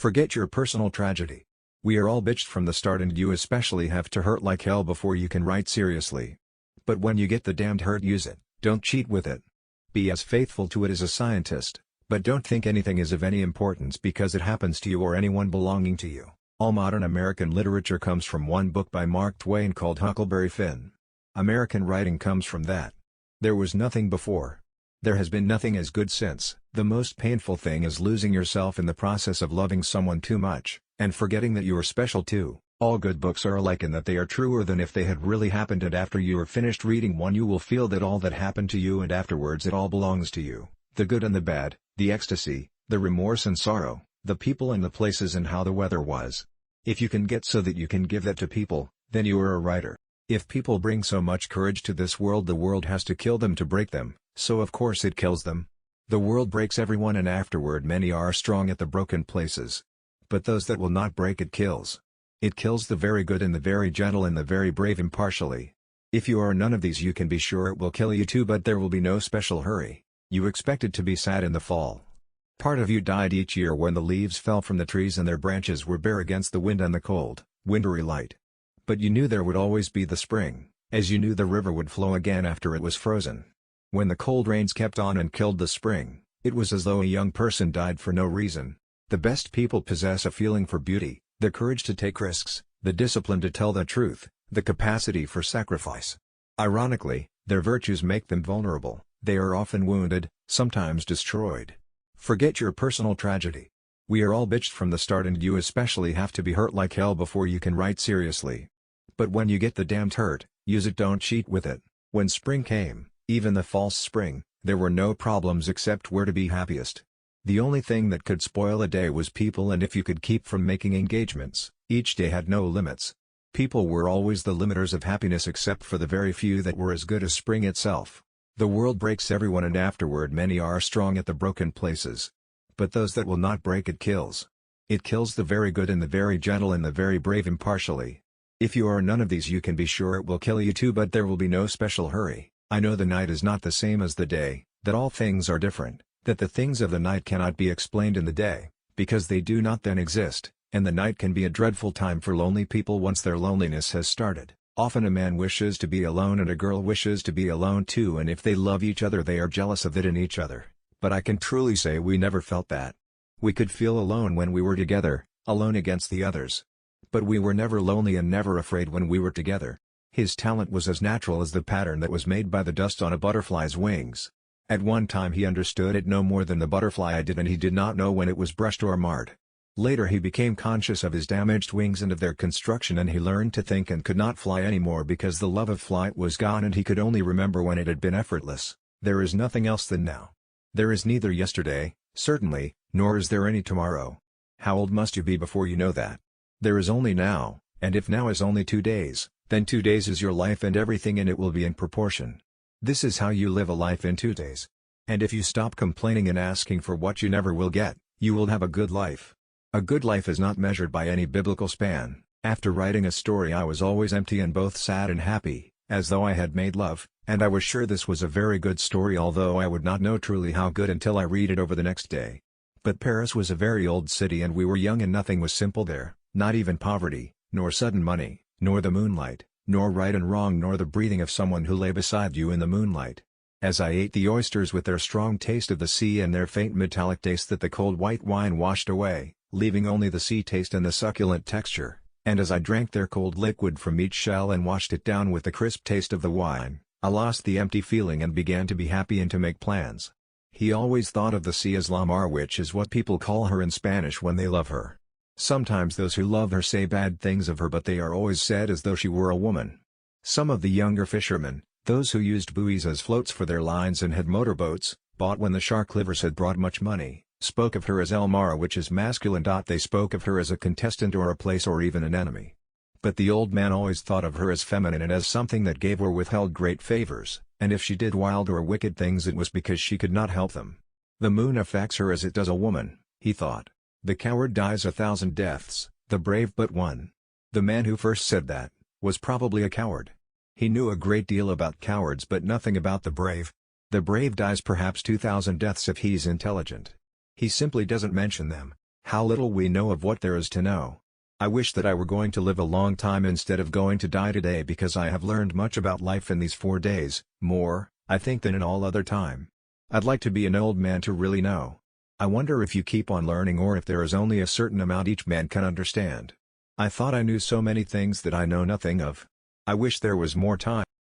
Forget your personal tragedy. We are all bitched from the start and you especially have to hurt like hell before you can write seriously. But when you get the damned hurt, use it, don't cheat with it. Be as faithful to it as a scientist, but don't think anything is of any importance because it happens to you or anyone belonging to you. All modern American literature comes from one book by Mark Twain called Huckleberry Finn. American writing comes from that. There was nothing before. There has been nothing as good since. The most painful thing is losing yourself in the process of loving someone too much, and forgetting that you are special too. All good books are alike in that they are truer than if they had really happened, and after you are finished reading one you will feel that all that happened to you and afterwards it all belongs to you. The good and the bad, the ecstasy, the remorse and sorrow, the people and the places and how the weather was. If you can get so that you can give that to people, then you are a writer. If people bring so much courage to this world, the world has to kill them to break them, so of course it kills them. The world breaks everyone and afterward many are strong at the broken places. But those that will not break it kills. It kills the very good and the very gentle and the very brave impartially. If you are none of these you can be sure it will kill you too, but there will be no special hurry. You expected to be sad in the fall. Part of you died each year when the leaves fell from the trees and their branches were bare against the wind and the cold, wintry light. But you knew there would always be the spring, as you knew the river would flow again after it was frozen. When the cold rains kept on and killed the spring, it was as though a young person died for no reason. The best people possess a feeling for beauty, the courage to take risks, the discipline to tell the truth, the capacity for sacrifice. Ironically, their virtues make them vulnerable. They are often wounded, sometimes destroyed. Forget your personal tragedy. We are all bitched from the start and you especially have to be hurt like hell before you can write seriously. But when you get the damned hurt, use it, don't cheat with it. When spring came, even the false spring, there were no problems except where to be happiest. The only thing that could spoil a day was people, and if you could keep from making engagements, each day had no limits. People were always the limiters of happiness except for the very few that were as good as spring itself. The world breaks everyone and afterward many are strong at the broken places. But those that will not break it kills. It kills the very good and the very gentle and the very brave impartially. If you are none of these you can be sure it will kill you too, but there will be no special hurry. I know the night is not the same as the day, that all things are different, that the things of the night cannot be explained in the day, because they do not then exist, and the night can be a dreadful time for lonely people once their loneliness has started. Often a man wishes to be alone and a girl wishes to be alone too, and if they love each other they are jealous of it in each other. But I can truly say we never felt that. We could feel alone when we were together, alone against the others. But we were never lonely and never afraid when we were together. His talent was as natural as the pattern that was made by the dust on a butterfly's wings. At one time he understood it no more than the butterfly did, and he did not know when it was brushed or marred. Later he became conscious of his damaged wings and of their construction, and he learned to think and could not fly anymore because the love of flight was gone and he could only remember when it had been effortless. There is nothing else than now. There is neither yesterday, certainly, nor is there any tomorrow. How old must you be before you know that? There is only now, and if now is only 2 days, then 2 days is your life and everything in it will be in proportion. This is how you live a life in 2 days. And if you stop complaining and asking for what you never will get, you will have a good life. A good life is not measured by any biblical span. After writing a story I was always empty and both sad and happy, as though I had made love, and I was sure this was a very good story, although I would not know truly how good until I read it over the next day. But Paris was a very old city and we were young and nothing was simple there, not even poverty, nor sudden money, nor the moonlight, nor right and wrong, nor the breathing of someone who lay beside you in the moonlight. As I ate the oysters with their strong taste of the sea and their faint metallic taste that the cold white wine washed away, leaving only the sea taste and the succulent texture, and as I drank their cold liquid from each shell and washed it down with the crisp taste of the wine, I lost the empty feeling and began to be happy and to make plans. He always thought of the sea as la mar, which is what people call her in Spanish when they love her. Sometimes those who love her say bad things of her, but they are always said as though she were a woman. Some of the younger fishermen, those who used buoys as floats for their lines and had motorboats, bought when the shark livers had brought much money, spoke of her as El Mar, which is masculine. They spoke of her as a contestant or a place or even an enemy. But the old man always thought of her as feminine and as something that gave or withheld great favors, and if she did wild or wicked things it was because she could not help them. The moon affects her as it does a woman, he thought. The coward dies 1,000 deaths, the brave but one. The man who first said that, was probably a coward. He knew a great deal about cowards but nothing about the brave. The brave dies perhaps 2,000 deaths if he's intelligent. He simply doesn't mention them. How little we know of what there is to know. I wish that I were going to live a long time instead of going to die today, because I have learned much about life in these 4 days, more, I think, than in all other time. I'd like to be an old man to really know. I wonder if you keep on learning, or if there is only a certain amount each man can understand. I thought I knew so many things that I know nothing of. I wish there was more time.